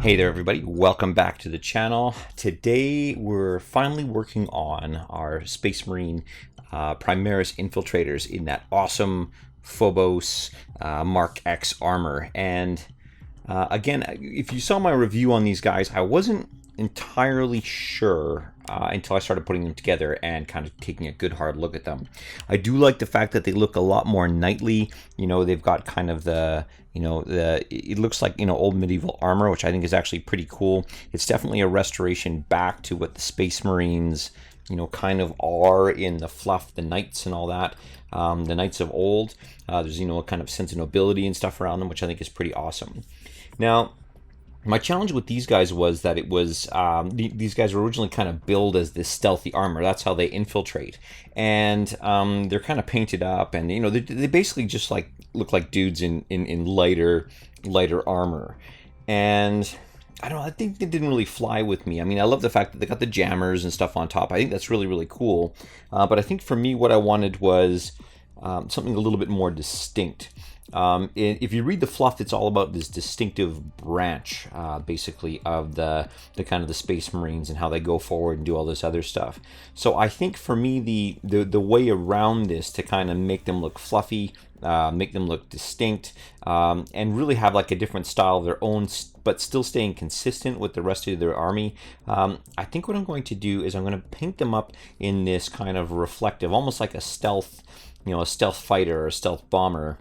Hey there everybody, welcome back to the channel. Today we're finally working on our Space Marine Primaris Infiltrators in that awesome Phobos Mark X armor. And again, if you saw my review on these guys, I wasn't entirely sure until I started putting them together and kind of taking a good hard look at them. I do like the fact that they look a lot more knightly. You know, they've got kind of the, it looks like, old medieval armor, which I think is actually pretty cool. It's definitely a restoration back to what the Space Marines, kind of are in the fluff, the knights and all that. The knights of old. There's, a kind of sense of nobility and stuff around them, which I think is pretty awesome. Now, my challenge with these guys was that it was, these guys were originally kind of billed as this stealthy armor. That's how they infiltrate. And they're kind of painted up and, they basically just like look like dudes in lighter armor. And I don't know, I think they didn't really fly with me. I mean, I love the fact that they got the jammers and stuff on top. I think that's really, really cool. But I think for me, what I wanted was something a little bit more distinct. If you read the fluff, it's all about this distinctive branch, basically, of the kind of the Space Marines and how they go forward and do all this other stuff. So I think for me, the way around this to kind of make them look fluffy, make them look distinct, and really have like a different style of their own, but still staying consistent with the rest of their army. I think what I'm going to do is I'm going to paint them up in this kind of reflective, almost like a stealth, a stealth fighter or a stealth bomber.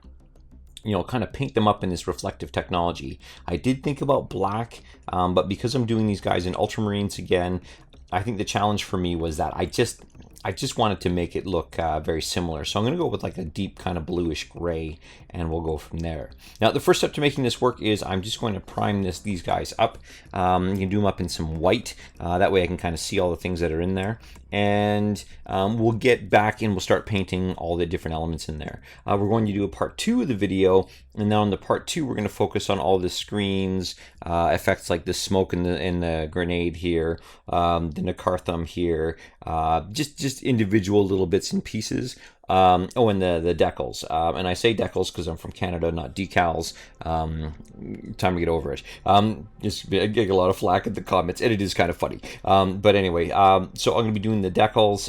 Kind of paint them up in this reflective technology. I did think about black, but because I'm doing these guys in Ultramarines again, I think the challenge for me was that I just wanted to make it look very similar. So I'm going to go with like a deep kind of bluish gray, and we'll go from there. Now, the first step to making this work is I'm just going to prime these guys up. You can do them up in some white. That way I can kind of see all the things that are in there. And we'll get back and we'll start painting all the different elements in there. We're going to do a part 2 of the video, and now in the part 2 we're going to focus on all the screens, effects like the smoke in the grenade here, the Nakarthum here, just individual little bits and pieces. And the decals. And I say decals because I'm from Canada, not decals. Time to get over it. Just I get a lot of flack at the comments, and it is kind of funny. But anyway, so I'm going to be doing the decals,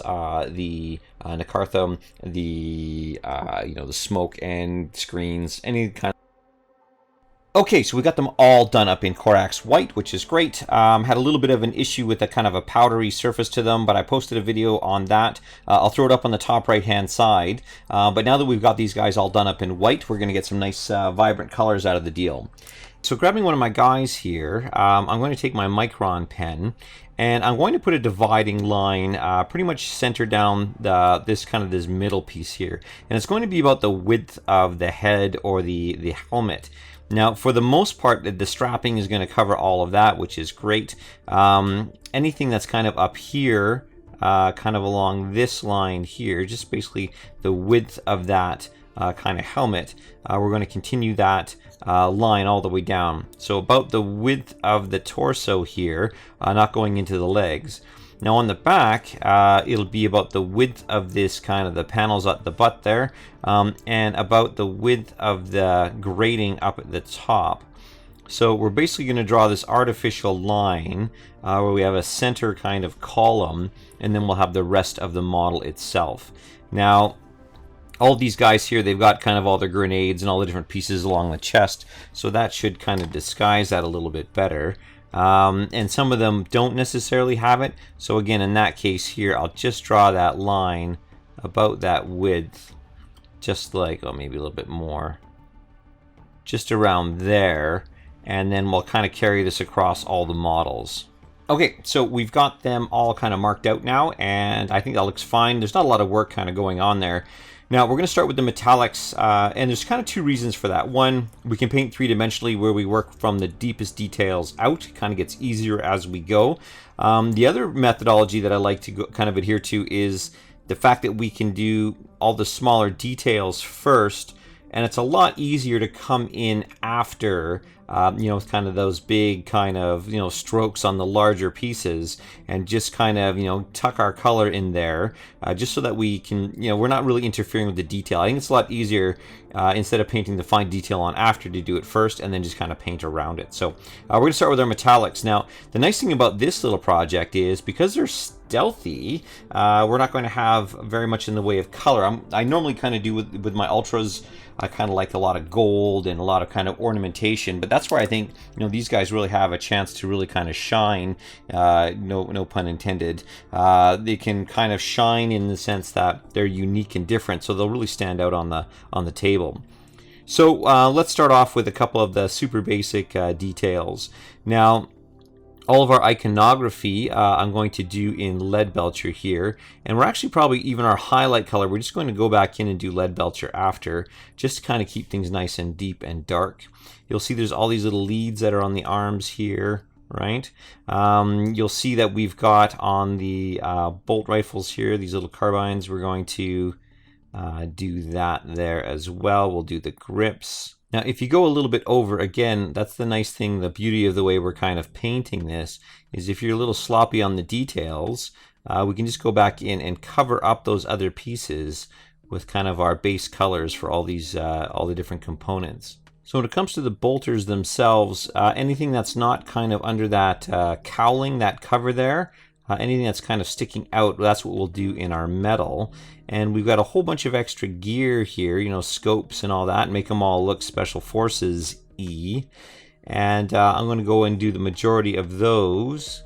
the Nakarthum, the the smoke and screens, any kind of. Okay, so we got them all done up in Corax White, which is great. Had a little bit of an issue with a kind of a powdery surface to them, but I posted a video on that. I'll throw it up on the top right-hand side. But now that we've got these guys all done up in white, we're going to get some nice vibrant colors out of the deal. So grabbing one of my guys here, I'm going to take my Micron pen, and I'm going to put a dividing line pretty much center down this middle piece here. And it's going to be about the width of the head or the helmet. Now, for the most part, the strapping is going to cover all of that, which is great. Anything that's kind of up here, kind of along this line here, just basically the width of that kind of helmet, we're going to continue that line all the way down. So about the width of the torso here, not going into the legs. Now on the back, it'll be about the width of this kind of the panels at the butt there, and about the width of the grating up at the top. So we're basically going to draw this artificial line where we have a center kind of column, and then we'll have the rest of the model itself. Now, all these guys here, they've got kind of all their grenades and all the different pieces along the chest, so that should kind of disguise that a little bit better. And some of them don't necessarily have it. So again, in that case here, I'll just draw that line about that width, just like, oh, maybe a little bit more, just around there. And then we'll kind of carry this across all the models. Okay, so we've got them all kind of marked out now, and I think that looks fine. There's not a lot of work kind of going on there. Now we're going to start with the metallics, and there's kind of two reasons for that. One, we can paint three-dimensionally where we work from the deepest details out. It kind of gets easier as we go. The other methodology that I like to kind of adhere to is the fact that we can do all the smaller details first, and it's a lot easier to come in after you know, with kind of those big kind of, you know, strokes on the larger pieces, and just kind of, you know, tuck our color in there, just so that we can, you know, we're not really interfering with the detail. I think it's a lot easier instead of painting the fine detail on after, to do it first and then just kind of paint around it. So we're going to start with our metallics. Now, the nice thing about this little project is because they're stealthy, we're not going to have very much in the way of color. I normally kind of do with my ultras, I kind of like a lot of gold and a lot of kind of ornamentation, but that's where I think, you know, these guys really have a chance to really kind of shine, no pun intended. They can kind of shine in the sense that they're unique and different, so they'll really stand out on the table. So let's start off with a couple of the super basic details. Now, all of our iconography I'm going to do in LEADBELCHER here, and we're actually probably even our highlight color, we're just going to go back in and do LEADBELCHER after, just to kind of keep things nice and deep and dark. You'll see there's all these little leads that are on the arms here, right? You'll see that we've got on the bolt rifles here, these little carbines, we're going to do that there as well. We'll do the grips. Now, if you go a little bit over, again, that's the nice thing, the beauty of the way we're kind of painting this, is if you're a little sloppy on the details, we can just go back in and cover up those other pieces with kind of our base colors for all these, all the different components. So when it comes to the bolters themselves, anything that's not kind of under that cowling, that cover there, anything that's kind of sticking out, that's what we'll do in our metal. And we've got a whole bunch of extra gear here, you know, scopes and all that, and make them all look Special Forces-y. And I'm going to go and do the majority of those.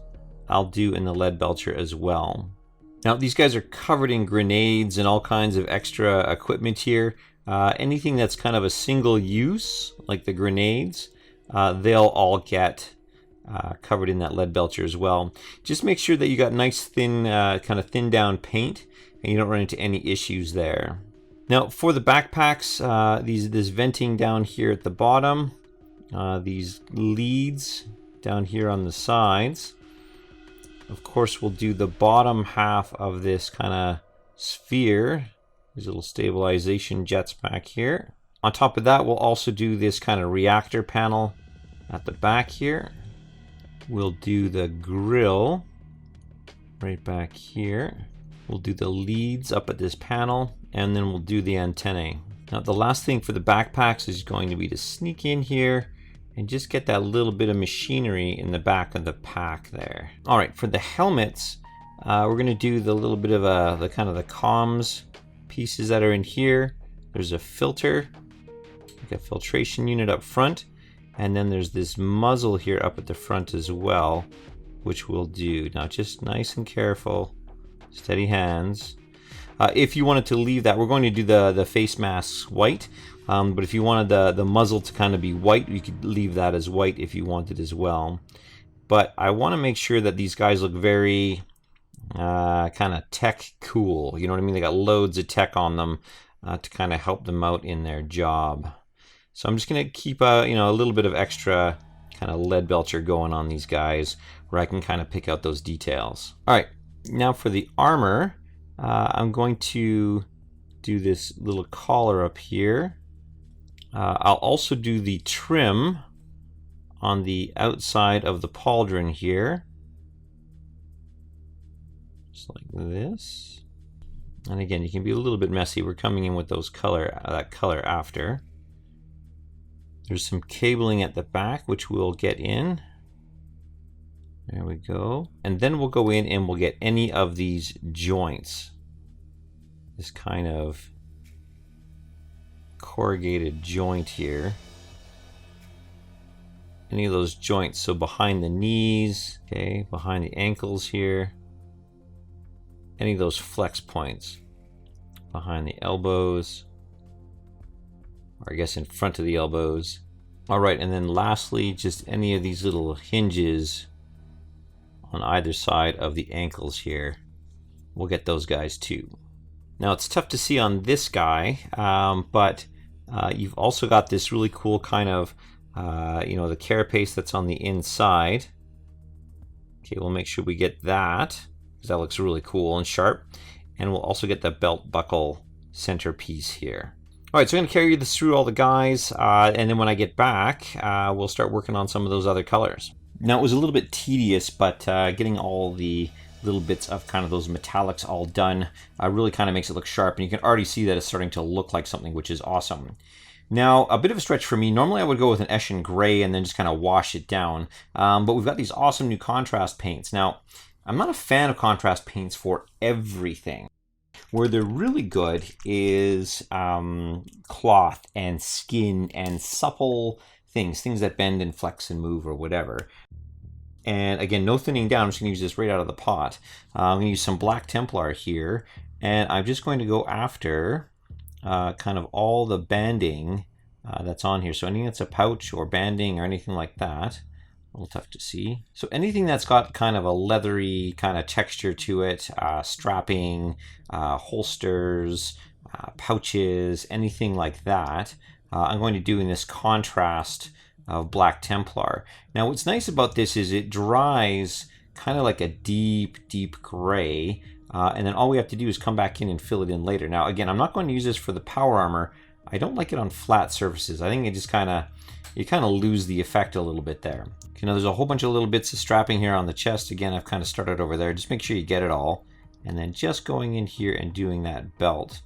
I'll do in the LEADBELCHER as well. Now, these guys are covered in grenades and all kinds of extra equipment here. Anything that's kind of a single use, like the grenades, they'll all get covered in that LEADBELCHER as well. Just make sure that you got nice thin, kind of thin down paint, and you don't run into any issues there. Now for the backpacks, this venting down here at the bottom, these leads down here on the sides. Of course, we'll do the bottom half of this kind of sphere. These little stabilization jets back here. On top of that, we'll also do this kind of reactor panel at the back here. We'll do the grill right back here. We'll do the leads up at this panel, and then we'll do the antennae. Now the last thing for the backpacks is going to be to sneak in here and just get that little bit of machinery in the back of the pack there. All right, for the helmets, we're going to do the little bit of the kind of the comms pieces that are in here. There's a filter, like a filtration unit up front. And then there's this muzzle here up at the front as well, which we'll do. Now just nice and careful, steady hands. If you wanted to leave that, we're going to do the face masks white. But if you wanted the muzzle to kind of be white, you could leave that as white if you wanted as well. But I want to make sure that these guys look very kind of tech cool. You know what I mean? They got loads of tech on them to kind of help them out in their job. So I'm just going to keep a little bit of extra kind of LEADBELCHER going on these guys, where I can kind of pick out those details. All right, now for the armor, I'm going to do this little collar up here. I'll also do the trim on the outside of the pauldron here, just like this. And again, you can be a little bit messy. We're coming in with those that color after. There's some cabling at the back, which we'll get in. There we go. And then we'll go in and we'll get any of these joints. This kind of corrugated joint here. Any of those joints, so behind the knees, okay, behind the ankles here. Any of those flex points. Behind the elbows. Or I guess in front of the elbows. All right, and then lastly, just any of these little hinges on either side of the ankles here. We'll get those guys too. Now it's tough to see on this guy, but you've also got this really cool kind of, the carapace that's on the inside. Okay, we'll make sure we get that, because that looks really cool and sharp. And we'll also get the belt buckle centerpiece here. All right, so I'm going to carry this through all the guys, and then when I get back, we'll start working on some of those other colors. Now, it was a little bit tedious, but getting all the little bits of kind of those metallics all done really kind of makes it look sharp, and you can already see that it's starting to look like something, which is awesome. Now, a bit of a stretch for me. Normally I would go with an Eshin gray and then just kind of wash it down, but we've got these awesome new contrast paints. Now, I'm not a fan of contrast paints for everything. Where they're really good is cloth and skin and supple things that bend and flex and move or whatever. And again, no thinning down. I'm just going to use this right out of the pot. I'm going to use some black Templar here, and I'm just going to go after kind of all the banding that's on here. So anything that's a pouch or banding or anything like that. A little tough to see. So anything that's got kind of a leathery kind of texture to it, strapping, holsters, pouches, anything like that, I'm going to do in this contrast of black Templar. Now what's nice about this is it dries kind of like a deep, deep gray, and then all we have to do is come back in and fill it in later. Now again, I'm not going to use this for the power armor. I don't like it on flat surfaces. I think it just you kind of lose the effect a little bit there. Okay, now there's a whole bunch of little bits of strapping here on the chest. Again, I've kind of started over there. Just make sure you get it all. And then just going in here and doing that belt.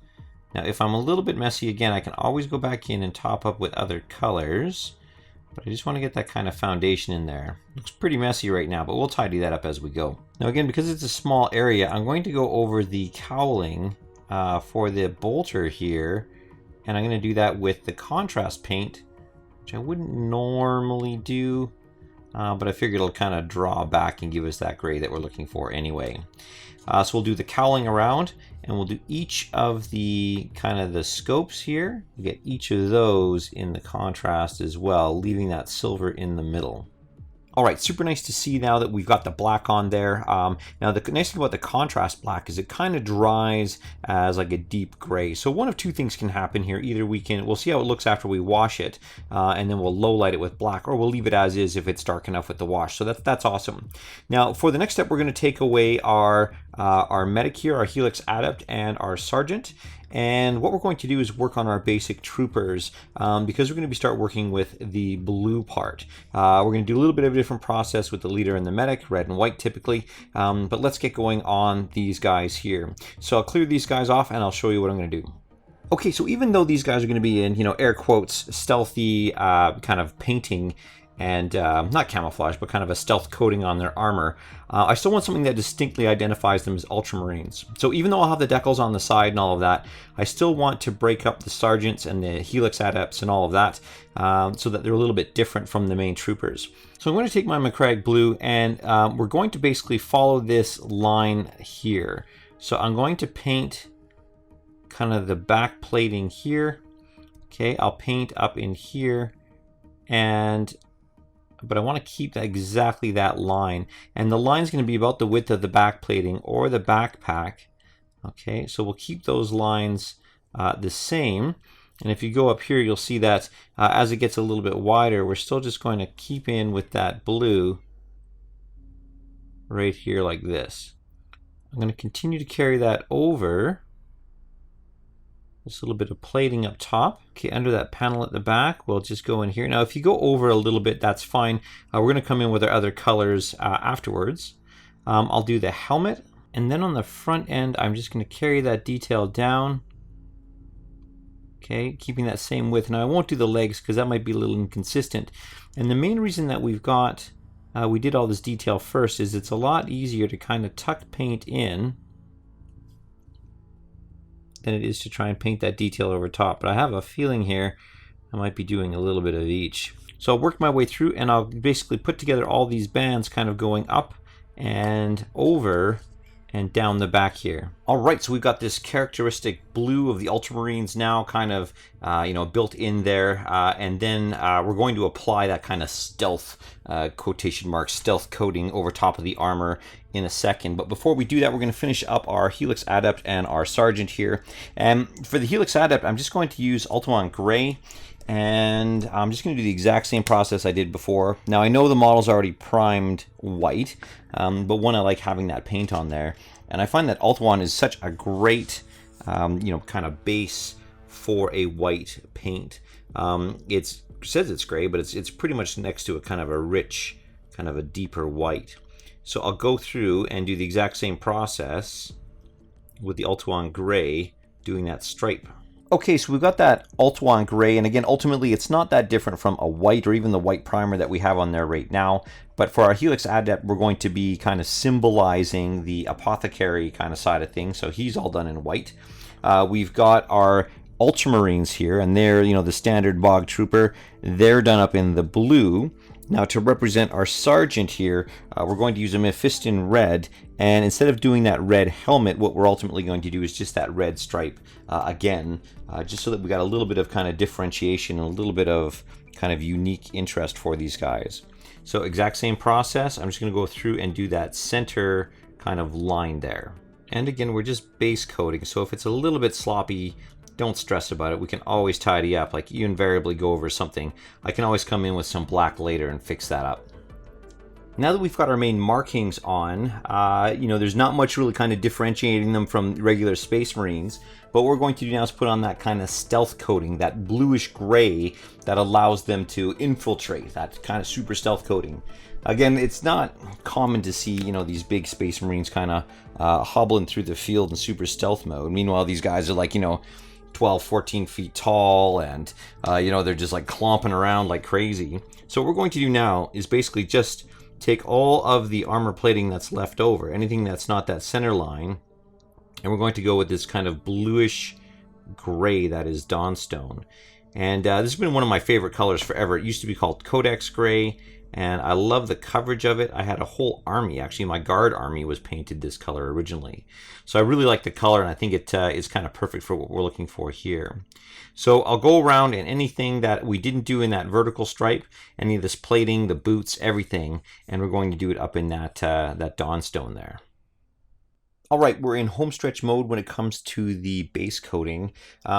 Now, if I'm a little bit messy, again, I can always go back in and top up with other colors. But I just want to get that kind of foundation in there. Looks pretty messy right now, but we'll tidy that up as we go. Now, again, because it's a small area, I'm going to go over the cowling for the bolter here. And I'm going to do that with the contrast paint, which I wouldn't normally do, but I figured it'll kind of draw back and give us that gray that we're looking for anyway. So we'll do the cowling around, and we'll do each of the kind of the scopes here. We'll get each of those in the contrast as well, leaving that silver in the middle. All right, super nice to see now that we've got the black on there. Now the nice thing about the contrast black is it kind of dries as like a deep gray. So one of two things can happen here. Either we'll see how it looks after we wash it, and then we'll low light it with black, or we'll leave it as is if it's dark enough with the wash. So that's awesome. Now for the next step, we're going to take away our medic here, our Helix Adept, and our Sergeant. And what we're going to do is work on our basic troopers, because we're going to start working with the blue part. We're going to do a little bit of a different process with the leader and the medic, red and white typically, but let's get going on these guys here. So I'll clear these guys off and I'll show you what I'm going to do. Okay, so even though these guys are going to be in, air quotes, stealthy kind of painting, and not camouflage, but kind of a stealth coating on their armor, I still want something that distinctly identifies them as Ultramarines. So even though I'll have the decals on the side and all of that, I still want to break up the Sergeants and the Helix Adepts and all of that, so that they're a little bit different from the main troopers. So I'm going to take my MACRAGGE blue, and we're going to basically follow this line here. So I'm going to paint kind of the back plating here. Okay, I'll paint up in here, but I want to keep exactly that line. And the line is going to be about the width of the back plating or the backpack. Okay, so we'll keep those lines the same. And if you go up here, you'll see that as it gets a little bit wider, we're still just going to keep in with that blue right here like this. I'm going to continue to carry that over. Just a little bit of plating up top. Okay, under that panel at the back, we'll just go in here. Now, if you go over a little bit, that's fine. We're going to come in with our other colors afterwards. I'll do the helmet, and then on the front end, I'm just going to carry that detail down. Okay, keeping that same width. Now, I won't do the legs because that might be a little inconsistent. And the main reason that we did all this detail first is it's a lot easier to kind of tuck paint in than it is to try and paint that detail over top. But I have a feeling here I might be doing a little bit of each. So I'll work my way through, and I'll basically put together all these bands kind of going up and over and down the back here. All right, so we've got this characteristic blue of the Ultramarines now kind of built in there, and then we're going to apply that kind of stealth quotation mark stealth coating over top of the armor in a second. But before we do that, we're going to finish up our Helix Adept and our Sergeant here. And for the Helix Adept, I'm just going to use ULTHUAN Gray, and I'm just going to do the exact same process I did before. Now I know the model's already primed white, but one, I like having that paint on there, and I find that ULTHUAN is such a great kind of base for a white paint. It says it's gray, but it's pretty much next to a kind of a rich, kind of a deeper white. So I'll go through and do the exact same process with the ULTHUAN gray, doing that stripe. Okay, so we've got that ULTHUAN gray, and again, ultimately it's not that different from a white or even the white primer that we have on there right now. But for our Helix Adept, we're going to be kind of symbolizing the apothecary kind of side of things. So he's all done in white. We've got our Ultramarines here, and they're, you know, the standard bog trooper. They're done up in the blue. Now to represent our sergeant here, we're going to use a MEPHISTON red, and instead of doing that red helmet, what we're ultimately going to do is just that red stripe again, just so that we got a little bit of kind of differentiation and a little bit of kind of unique interest for these guys. So exact same process. I'm just going to go through and do that center kind of line there. And again, we're just base coating, so if it's a little bit sloppy, don't stress about it. We can always tidy up. Like, you invariably go over something, I can always come in with some black later and fix that up. Now that we've got our main markings on, you know, there's not much really kind of differentiating them from regular Space Marines, but what we're going to do now is put on that kind of stealth coating, that bluish gray that allows them to infiltrate, that kind of super stealth coating. Again, it's not common to see, you know, these big Space Marines kind of hobbling through the field in super stealth mode. Meanwhile, these guys are like, you know, 12, 14 feet tall, and you know, they're just like clomping around like crazy. So what we're going to do now is basically just take all of the armor plating that's left over, anything that's not that center line, and we're going to go with this kind of bluish gray that is Dawnstone. And this has been one of my favorite colors forever. It used to be called Codex Gray, and I love the coverage of it. I had a whole army, actually my guard army was painted this color originally. So I really like the color, and I think it is kind of perfect for what we're looking for here. So I'll go around, and anything that we didn't do in that vertical stripe, any of this plating, the boots, everything, and we're going to do it up in that, that Dawnstone there. All right, we're in home stretch mode when it comes to the base coating.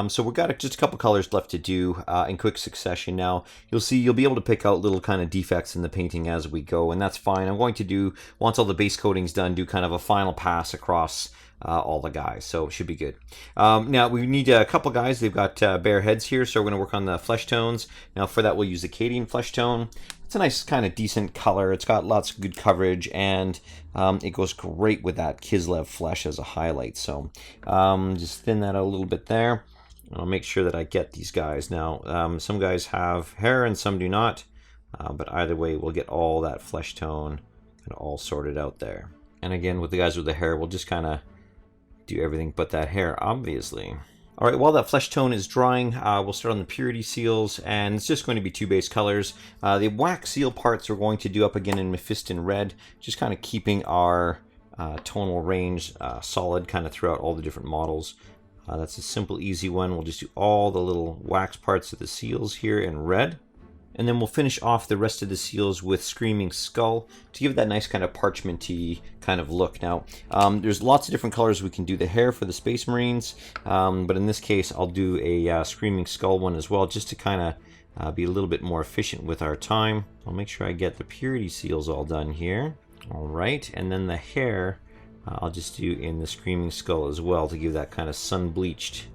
So we've got just a couple colors left to do in quick succession. Now, you'll see you'll be able to pick out little kind of defects in the painting as we go, and that's fine. I'm going to do, once all the base coating's done, do kind of a final pass across all the guys, so it should be good. Now, we need a couple guys. They've got bare heads here, so we're going to work on the flesh tones. Now, for that, we'll use the CADIAN flesh tone. It's a nice kind of decent color. It's got lots of good coverage, and it goes great with that KISLEV flesh as a highlight. So just thin that out a little bit there. I'll make sure that I get these guys. Now, some guys have hair and some do not, but either way, we'll get all that flesh tone kind of all sorted out there. And again, with the guys with the hair, we'll just kind of do everything but that hair, obviously. All right, while that flesh tone is drying, we'll start on the purity seals, and it's just going to be two base colors. The wax seal parts we're going to do up again in MEPHISTON red, just kind of keeping our tonal range solid kind of throughout all the different models. That's a simple, easy one. We'll just do all the little wax parts of the seals here in red. And then we'll finish off the rest of the seals with Screaming Skull to give it that nice kind of parchmenty kind of look. Now, there's lots of different colors we can do the hair for the Space Marines, but in this case, I'll do a Screaming Skull one as well, just to kind of be a little bit more efficient with our time. I'll make sure I get the purity seals all done here. All right, and then the hair, I'll just do in the Screaming Skull as well to give that kind of sun-bleached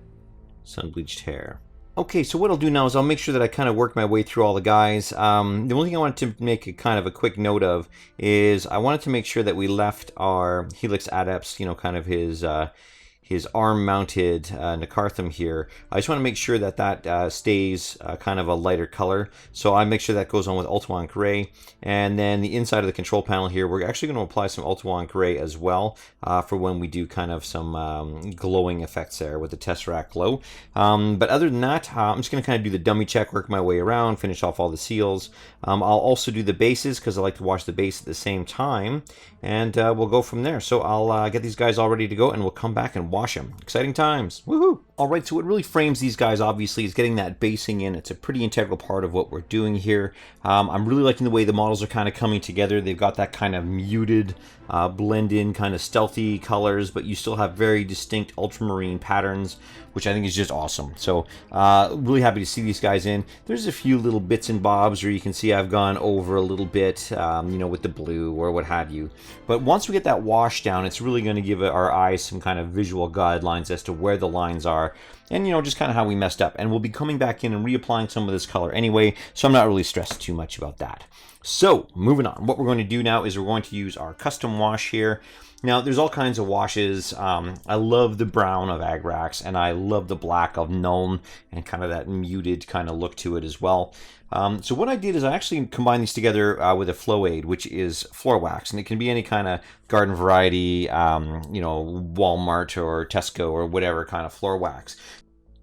hair. Okay, so what I'll do now is I'll make sure that I kind of work my way through all the guys. The only thing I wanted to make a kind of a quick note of is I wanted to make sure that we left our Helix Adepts, you know, kind of his arm-mounted Nakarthum here. I just want to make sure that that stays kind of a lighter color. So I make sure that goes on with ULTHUAN Gray. And then the inside of the control panel here, we're actually going to apply some ULTHUAN Gray as well for when we do kind of some glowing effects there with the Tesseract glow. But other than that, I'm just going to kind of do the dummy check, work my way around, finish off all the seals. I'll also do the bases because I like to wash the base at the same time. And we'll go from there. So I'll get these guys all ready to go, and we'll come back and wash them. Exciting times. Woohoo! All right, so what really frames these guys, obviously, is getting that basing in. It's a pretty integral part of what we're doing here. I'm really liking the way the models are kind of coming together. They've got that kind of muted, blend-in, kind of stealthy colors, but you still have very distinct ultramarine patterns, which I think is just awesome. So really happy to see these guys in. There's a few little bits and bobs where you can see I've gone over a little bit, you know, with the blue or what have you. But once we get that wash down, it's really going to give our eyes some kind of visual guidelines as to where the lines are are, and just kind of how we messed up. And we'll be coming back in and reapplying some of this color anyway, so I'm not really stressed too much about that. So moving on, what we're going to do now is we're going to use our custom wash here. Now, there's all kinds of washes. I love the brown of AGRAX, and I love the black of NULN, and kind of that muted kind of look to it as well. So what I did is I actually combined these together with a FLOAID, which is floor wax, and it can be any kind of garden variety, Walmart or Tesco or whatever kind of floor wax.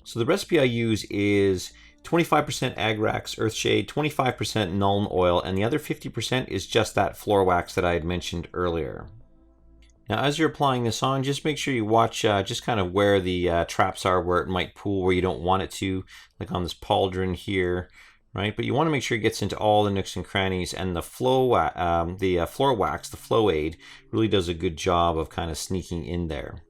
So the recipe I use is 25% AGRAX Earthshade, 25% NULN oil, and the other 50% is just that floor wax that I had mentioned earlier. Now, as you're applying this on, just make sure you watch just kind of where the traps are, where it might pool, where you don't want it to, like on this pauldron here, right? But you want to make sure it gets into all the nooks and crannies, and the floor wax, the FLOAID, really does a good job of kind of sneaking in there.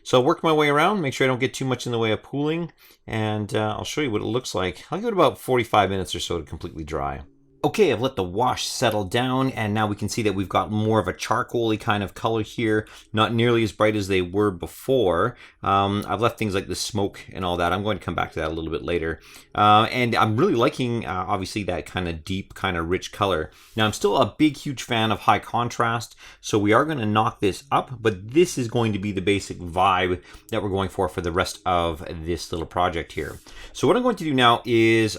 So I'll work my way around, make sure I don't get too much in the way of pooling, and I'll show you what it looks like. I'll give it about 45 minutes or so to completely dry. Okay, I've let the wash settle down, and now we can see that we've got more of a charcoaly kind of color here, not nearly as bright as they were before. I've left things like the smoke and all that. I'm going to come back to that a little bit later. And I'm really liking, obviously, that kind of deep, kind of rich color. Now, I'm still a big, huge fan of high contrast, so we are going to knock this up, but this is going to be the basic vibe that we're going for the rest of this little project here. So what I'm going to do now is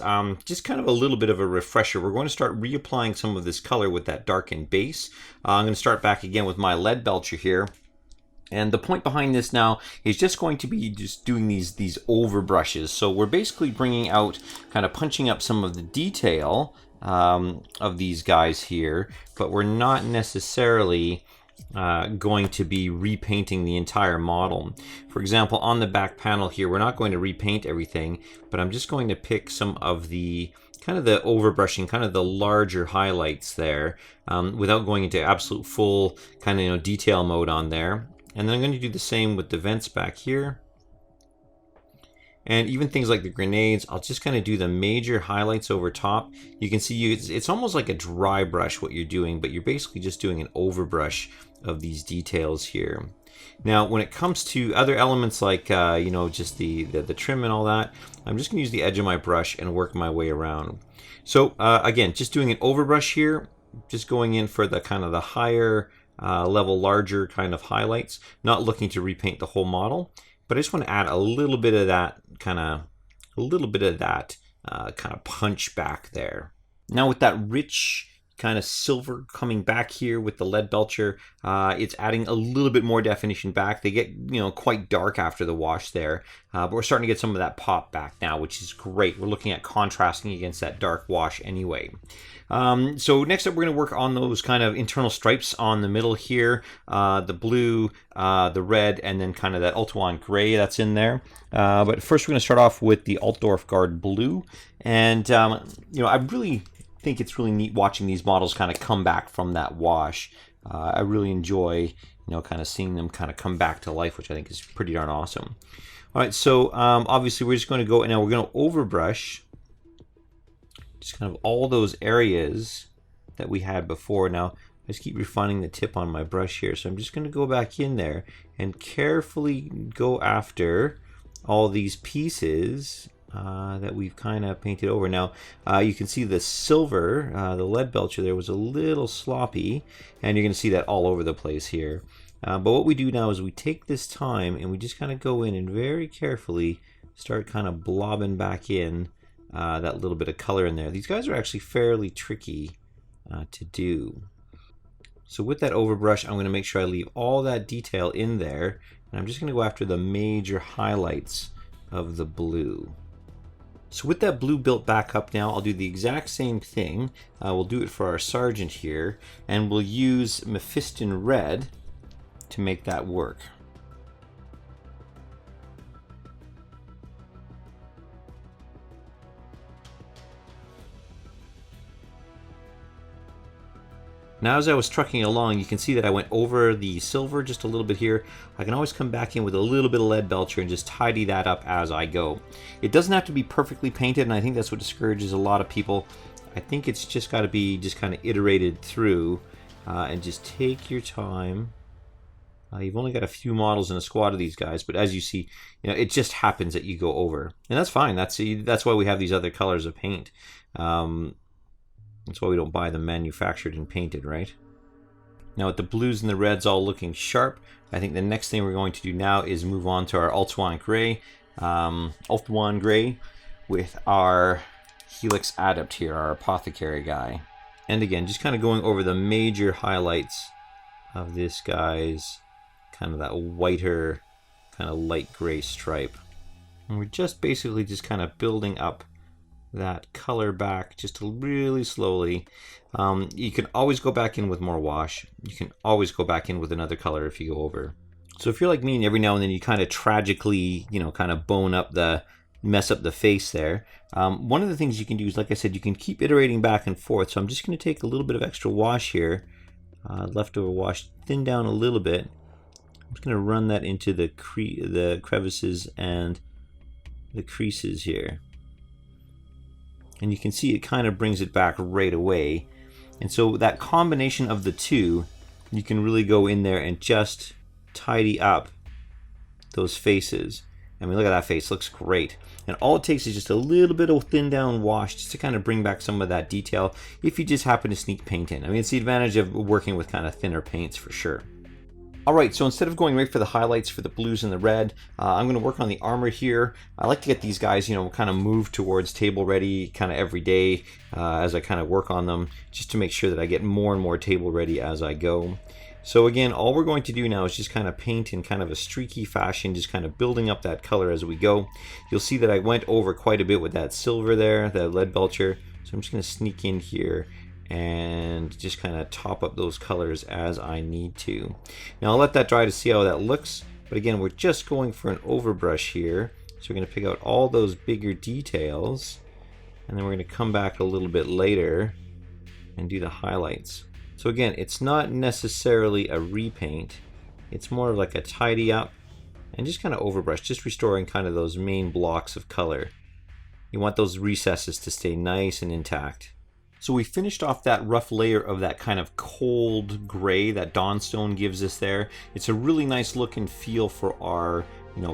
just kind of a little bit of a refresher. We're going to start reapplying some of this color with that darkened base. I'm going to start back again with my LEADBELCHER here. And the point behind this now is just going to be just doing these over brushes. So we're basically bringing out, kind of punching up some of the detail of these guys here, but we're not necessarily going to be repainting the entire model. For example, on the back panel here, we're not going to repaint everything, but I'm just going to pick some of the kind of the overbrushing, kind of the larger highlights there, without going into absolute full kind of detail mode on there. And then I'm going to do the same with the vents back here. And even things like the grenades, I'll just kind of do the major highlights over top. You can see it's almost like a dry brush what you're doing, but you're basically just doing an overbrush of these details here. Now, when it comes to other elements like, just the trim and all that, I'm just going to use the edge of my brush and work my way around. So, again, just doing an overbrush here, just going in for the kind of the higher level, larger kind of highlights, not looking to repaint the whole model, but I just want to add a little bit of that kind of punch back there. Now, with that rich kind of silver coming back here with the LEADBELCHER, it's adding a little bit more definition back. They get quite dark after the wash there, but we're starting to get some of that pop back now, which is great. We're looking at contrasting against that dark wash anyway. So next up, we're going to work on those kind of internal stripes on the middle here, the blue, the red, and then kind of that ULTHUAN gray that's in there. But first, we're going to start off with the ALTDORF Guard blue, and I really think it's really neat watching these models kind of come back from that wash. I really enjoy, kind of seeing them kind of come back to life, which I think is pretty darn awesome. All right, so obviously we're just going to go, and now we're going to overbrush just kind of all those areas that we had before. Now, I just keep refining the tip on my brush here, so I'm just going to go back in there and carefully go after all these pieces that we've kind of painted over. Now, you can see the silver, the LEADBELCHER there was a little sloppy, and you're going to see that all over the place here. But what we do now is we take this time and we just kind of go in and very carefully start kind of blobbing back in that little bit of color in there. These guys are actually fairly tricky to do. So with that overbrush, I'm going to make sure I leave all that detail in there, and I'm just going to go after the major highlights of the blue. So with that blue built back up now, I'll do the exact same thing. We'll do it for our sergeant here, and we'll use MEPHISTON red to make that work. Now, as I was trucking along, you can see that I went over the silver just a little bit here. I can always come back in with a little bit of LEADBELCHER and just tidy that up as I go. It doesn't have to be perfectly painted, and I think that's what discourages a lot of people. I think it's just got to be just kind of iterated through, and just take your time You've only got a few models in a squad of these guys, but as you see, it just happens that you go over, and that's fine. That's why we have these other colors of paint. That's why we don't buy them manufactured and painted, right? Now with the blues and the reds all looking sharp, I think the next thing we're going to do now is move on to our ULTHUAN gray, with our Helix Adept here, our apothecary guy. And again, just kind of going over the major highlights of this guy's kind of that whiter, kind of light gray stripe. And we're just basically just kind of building up that color back just really slowly. You can always go back in with more wash. You can always go back in with another color if you go over. So if you're like me and every now and then you kind of tragically, kind of mess up the face there. One of the things you can do is, like I said, you can keep iterating back and forth. So I'm just going to take a little bit of extra wash here, leftover wash, thin down a little bit. I'm just going to run that into the crevices and the creases here. And you can see it kind of brings it back right away. And so that combination of the two, you can really go in there and just tidy up those faces. I mean, look at that face, looks great. And all it takes is just a little bit of thin down wash just to kind of bring back some of that detail if you just happen to sneak paint in. I mean, it's the advantage of working with kind of thinner paints for sure. Alright, so instead of going right for the highlights for the blues and the red, I'm going to work on the armor here. I like to get these guys, kind of move towards table ready kind of every day as I kind of work on them, just to make sure that I get more and more table ready as I go. So again, all we're going to do now is just kind of paint in kind of a streaky fashion, just kind of building up that color as we go. You'll see that I went over quite a bit with that silver there, that LEADBELCHER. So I'm just going to sneak in here and just kind of top up those colors as I need to. Now I'll let that dry to see how that looks, but again, we're just going for an overbrush here. So we're going to pick out all those bigger details, and then we're going to come back a little bit later and do the highlights. So again, it's not necessarily a repaint, it's more of like a tidy up and just kind of overbrush, just restoring kind of those main blocks of color. You want those recesses to stay nice and intact. So we finished off that rough layer of that kind of cold gray that Dawnstone gives us there. It's a really nice look and feel for our,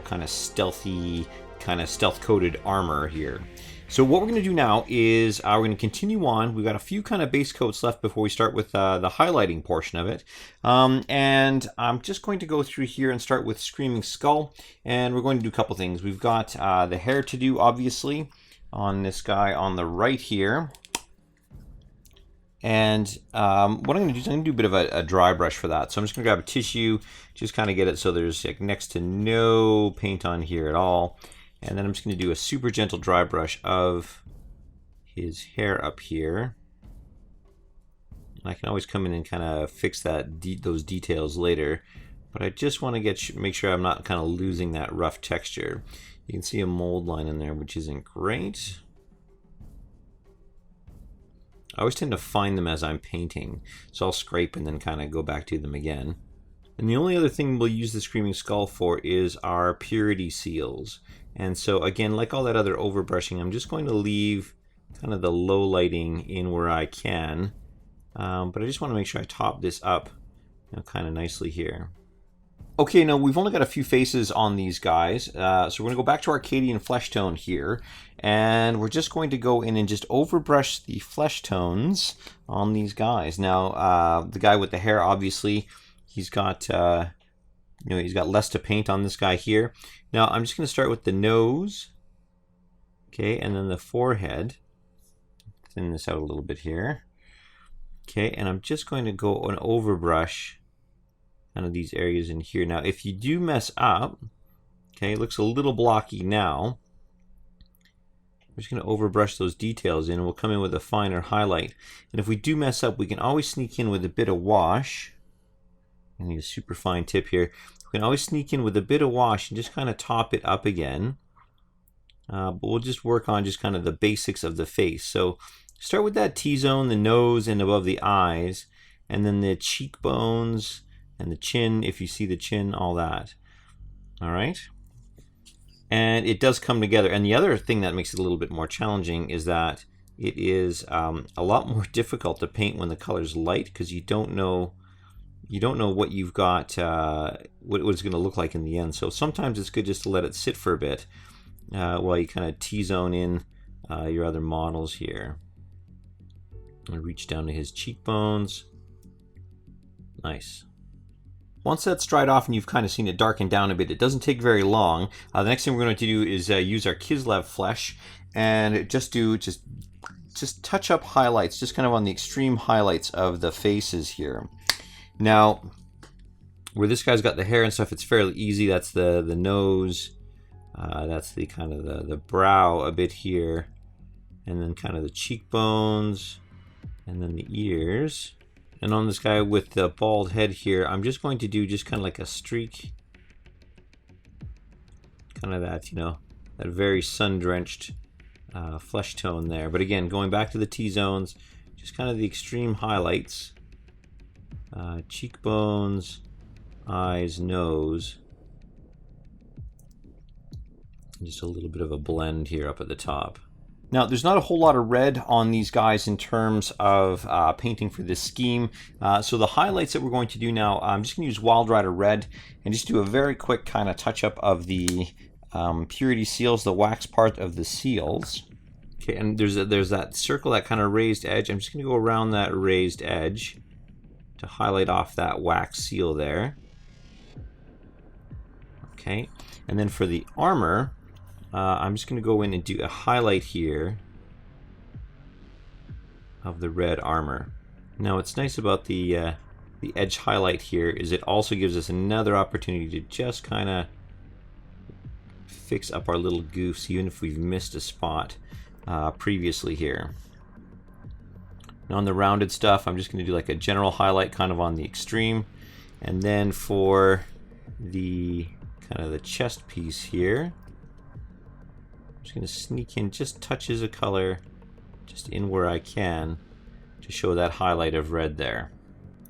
kind of stealthy, kind of stealth-coated armor here. So what we're going to do now is we're going to continue on. We've got a few kind of base coats left before we start with the highlighting portion of it. And I'm just going to go through here and start with Screaming Skull. And we're going to do a couple things. We've got the hair to do, obviously, on this guy on the right here. And what I'm going to do is I'm going to do a bit of a dry brush for that. So I'm just going to grab a tissue, just kind of get it so there's like next to no paint on here at all. And then I'm just going to do a super gentle dry brush of his hair up here. And I can always come in and kind of fix those details later. But I just want to make sure I'm not kind of losing that rough texture. You can see a mold line in there, which isn't great. I always tend to find them as I'm painting, so I'll scrape and then kind of go back to them again. And the only other thing we'll use the Screaming Skull for is our purity seals. And so again, like all that other overbrushing, I'm just going to leave kind of the low lighting in where I can. But I just want to make sure I top this up kind of nicely here. Okay, now we've only got a few faces on these guys, so we're going to go back to our CADIAN flesh tone here, and we're just going to go in and just overbrush the flesh tones on these guys. Now, the guy with the hair, obviously, he's got he's got less to paint on this guy here. Now, I'm just going to start with the nose, okay, and then the forehead. Thin this out a little bit here, okay, and I'm just going to go and overbrush kind of these areas in here. Now, if you do mess up, okay, it looks a little blocky now. I'm just going to overbrush those details in, and we'll come in with a finer highlight. And if we do mess up, we can always sneak in with a bit of wash. I need a super fine tip here. We can always sneak in with a bit of wash and just kind of top it up again. But we'll just work on just kind of the basics of the face. So start with that T-zone, the nose and above the eyes, and then the cheekbones and the chin, if you see the chin, all that. All right. And it does come together. And the other thing that makes it a little bit more challenging is that it is a lot more difficult to paint when the color's light, because you don't know you don't know what you've got, what it's going to look like in the end. So sometimes it's good just to let it sit for a bit while you kind of T-zone in your other models here. I'm going to reach down to his cheekbones. Nice. Once that's dried off and you've kind of seen it darken down a bit, it doesn't take very long. The next thing we're going to do is use our KISLEV flesh and just touch up highlights, just kind of on the extreme highlights of the faces here. Now, where this guy's got the hair and stuff, it's fairly easy. That's the nose, that's the kind of the brow a bit here, and then kind of the cheekbones, and then the ears. And on this guy with the bald head here, I'm just going to do just kind of like a streak, kind of that, you know, that very sun-drenched flesh tone there. But again, going back to the T-zones, just kind of the extreme highlights, cheekbones, eyes, nose, and just a little bit of a blend here up at the top. Now, there's not a whole lot of red on these guys in terms of painting for this scheme. So the highlights that we're going to do now, I'm just going to use Wild Rider Red and just do a very quick kind of touch-up of the purity seals, the wax part of the seals. Okay, and there's that circle, that kind of raised edge. I'm just going to go around that raised edge to highlight off that wax seal there. Okay, and then for the armor, I'm just going to go in and do a highlight here of the red armor. Now, what's nice about the edge highlight here is it also gives us another opportunity to just kind of fix up our little goofs, even if we've missed a spot previously here. Now, on the rounded stuff, I'm just going to do like a general highlight kind of on the extreme. And then for the kind of the chest piece here, I'm just going to sneak in just touches of color just in where I can to show that highlight of red there.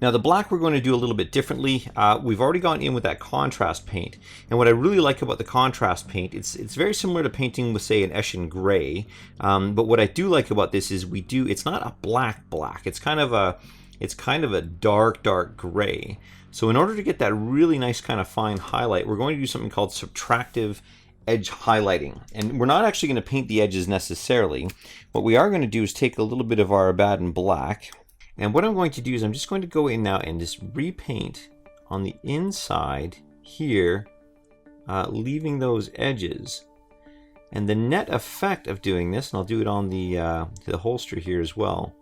Now the black we're going to do a little bit differently. We've already gone in with that contrast paint, and what I really like about the contrast paint, it's very similar to painting with, say, an Eshin gray, but what I do like about this is it's not a black, it's kind of a dark gray. So in order to get that really nice kind of fine highlight, we're going to do something called subtractive edge highlighting, and we're not actually going to paint the edges necessarily. What we are going to do is take a little bit of our Abaddon black, and what I'm going to do is I'm just going to go in now and just repaint on the inside here, leaving those edges. And the net effect of doing this, and I'll do it on the holster here as well,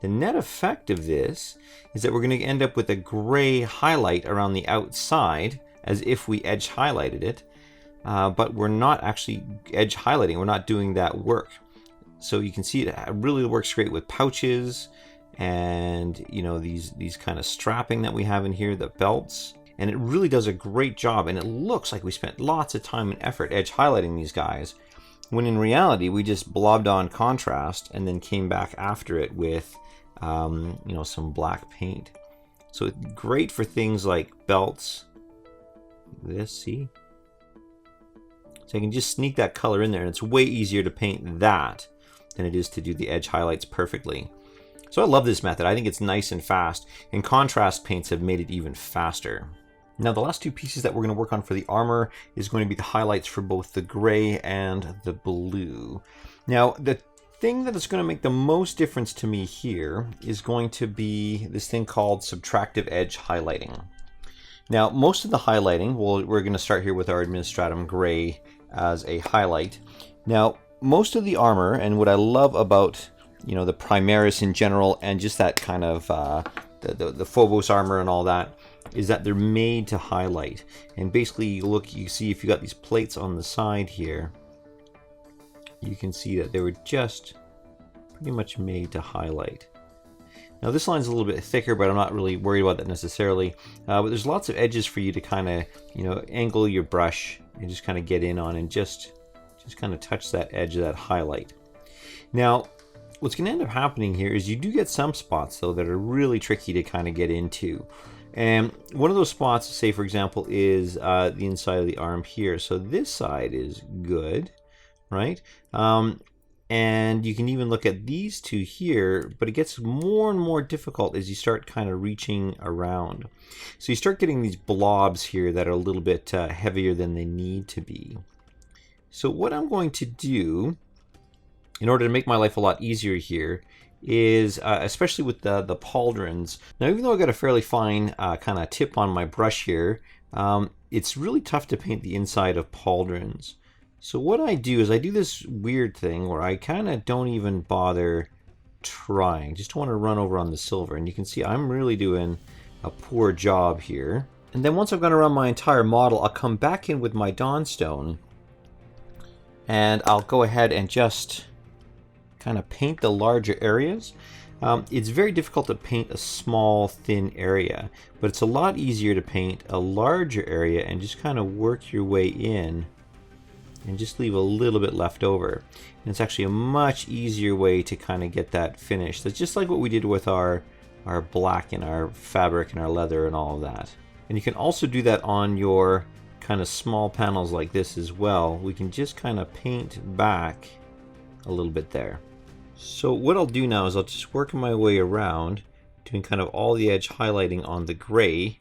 the net effect of this is that we're going to end up with a gray highlight around the outside as if we edge highlighted it. But we're not actually edge highlighting, we're not doing that work. So you can see it really works great with pouches and, you know, these kind of strapping that we have in here, the belts, and it really does a great job, and it looks like we spent lots of time and effort edge highlighting these guys, when in reality we just blobbed on contrast and then came back after it with you know, some black paint. So it's great for things like belts. This, see? So I can just sneak that color in there, and it's way easier to paint that than it is to do the edge highlights perfectly. So I love this method. I think it's nice and fast, and contrast paints have made it even faster. Now the last two pieces that we're going to work on for the armor is going to be the highlights for both the gray and the blue. Now the thing that is going to make the most difference to me here is going to be this thing called subtractive edge highlighting. Now most of the highlighting, we're going to start here with our Administratum gray as a highlight. Now most of the armor, and what I love about, you know, the Primaris in general, and just that kind of the Phobos armor and all that, is that they're made to highlight. And basically you see if you got these plates on the side here, you can see that they were just pretty much made to highlight. Now this line's a little bit thicker, but I'm not really worried about that necessarily. But there's lots of edges for you to kind of, you know, angle your brush and just kind of get in on and just kind of touch that edge of that highlight. Now what's going to end up happening here is you do get some spots though that are really tricky to kind of get into. And one of those spots, say for example, is the inside of the arm here. So this side is good, right? And you can even look at these two here, but it gets more and more difficult as you start kind of reaching around. So you start getting these blobs here that are a little bit heavier than they need to be. So what I'm going to do, in order to make my life a lot easier here, is, especially with the pauldrons, now even though I've got a fairly fine kind of tip on my brush here, it's really tough to paint the inside of pauldrons. So what I do is I do this weird thing where I kind of don't even bother trying. Just want to run over on the silver. And you can see I'm really doing a poor job here. And then once I've gone around my entire model, I'll come back in with my Dawnstone. And I'll go ahead and just kind of paint the larger areas. It's very difficult to paint a small, thin area. But it's a lot easier to paint a larger area and just kind of work your way in. And just leave a little bit left over. And it's actually a much easier way to kind of get that finished. That's just like what we did with our black and our fabric and our leather and all of that. And you can also do that on your kind of small panels like this as well. We can just kind of paint back a little bit there. So what I'll do now is I'll just work my way around, doing kind of all the edge highlighting on the gray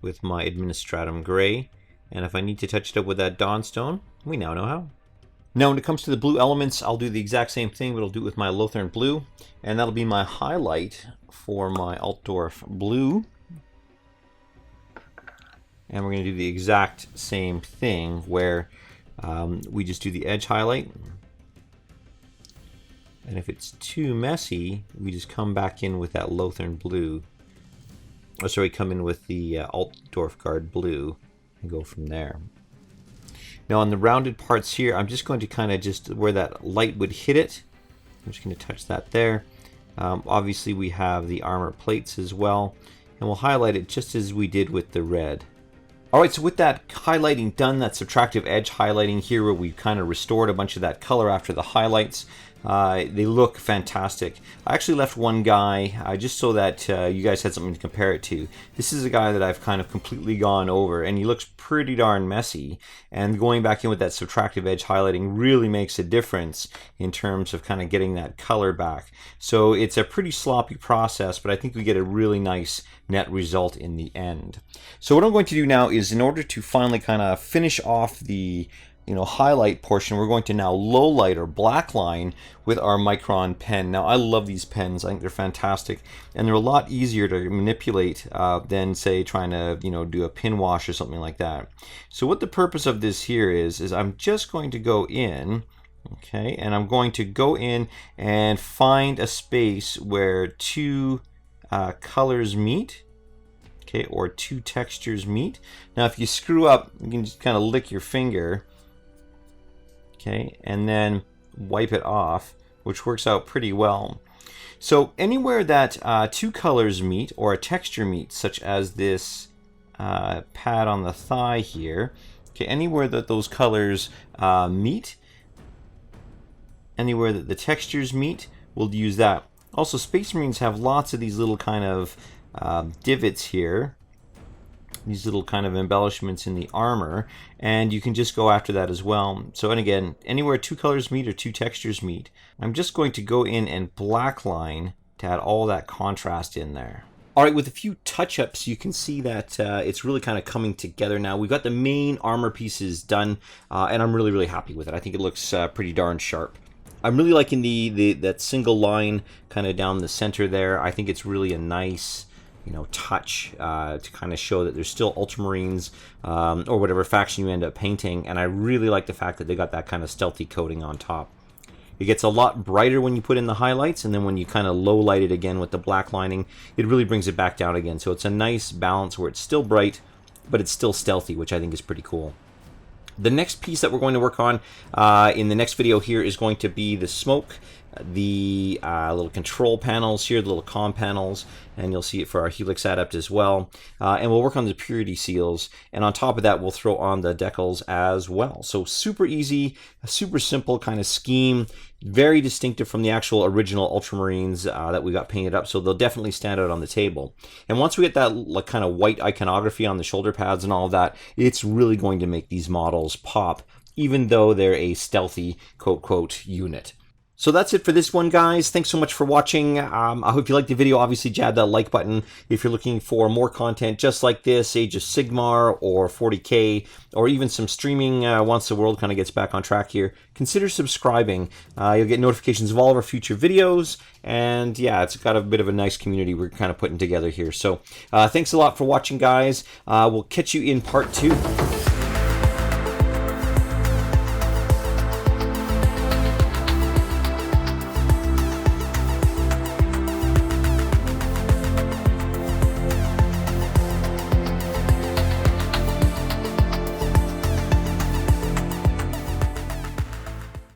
with my Administratum gray. And if I need to touch it up with that Dawnstone, we now know how. Now when it comes to the blue elements, I'll do the exact same thing, but I'll do it with my LOTHERN blue. And that'll be my highlight for my ALTDORF blue. And we're going to do the exact same thing where we just do the edge highlight. And if it's too messy, we just come back in with that LOTHERN blue. Oh, sorry, come in with the ALTDORF guard blue. Go from there. Now on the rounded parts here, I'm just going to kind of just where that light would hit it, I'm just going to touch that there. Obviously we have the armor plates as well, and we'll highlight it just as we did with the red. Alright, so with that highlighting done, that subtractive edge highlighting here where we've kind of restored a bunch of that color after the highlights, they look fantastic. I actually left one guy just so that you guys had something to compare it to. This is a guy that I've kind of completely gone over, and he looks pretty darn messy. And going back in with that subtractive edge highlighting really makes a difference in terms of kind of getting that color back. So it's a pretty sloppy process, but I think we get a really nice net result in the end. So what I'm going to do now is, in order to finally kind of finish off the highlight portion, we're going to now low light or black line with our Micron pen. Now I love these pens. I think they're fantastic, and they're a lot easier to manipulate than say trying to do a pin wash or something like that. So what the purpose of this here is I'm just going to go in, okay, and I'm going to go in and find a space where two colors meet, okay, or two textures meet. Now if you screw up, you can just kind of lick your finger, okay, and then wipe it off, which works out pretty well. So anywhere that two colors meet or a texture meets, such as this pad on the thigh here, okay, anywhere that those colors meet, anywhere that the textures meet, we'll use that. Also, Space Marines have lots of these little kind of divots here, these little kind of embellishments in the armor, and you can just go after that as well. So, and again, anywhere two colors meet or two textures meet, I'm just going to go in and black line to add all that contrast in there. Alright, with a few touch-ups, you can see that it's really kind of coming together now. We've got the main armor pieces done, and I'm really, really happy with it. I think it looks pretty darn sharp. I'm really liking that single line kind of down the center there. I think it's really a nice touch to kind of show that there's still Ultramarines or whatever faction you end up painting, and I really like the fact that they got that kind of stealthy coating on top. It gets a lot brighter when you put in the highlights, and then when you kind of low light it again with the black lining, it really brings it back down again. So it's a nice balance where it's still bright, but it's still stealthy, which I think is pretty cool. The next piece that we're going to work on in the next video here is going to be the smoke, the little control panels here, the little comm panels, and you'll see it for our Helix Adept as well. And we'll work on the purity seals, and on top of that we'll throw on the decals as well. So super easy, a super simple kind of scheme, very distinctive from the actual original Ultramarines that we got painted up, so they'll definitely stand out on the table. And once we get that kind of white iconography on the shoulder pads and all of that, it's really going to make these models pop, even though they're a stealthy quote-quote unit. So that's it for this one, guys. Thanks so much for watching. I hope you liked the video. Obviously, jab that like button if you're looking for more content just like this, Age of Sigmar or 40K, or even some streaming once the world kind of gets back on track here. Consider subscribing. You'll get notifications of all of our future videos. And yeah, it's got a bit of a nice community we're kind of putting together here. So thanks a lot for watching, guys. We'll catch you in part 2.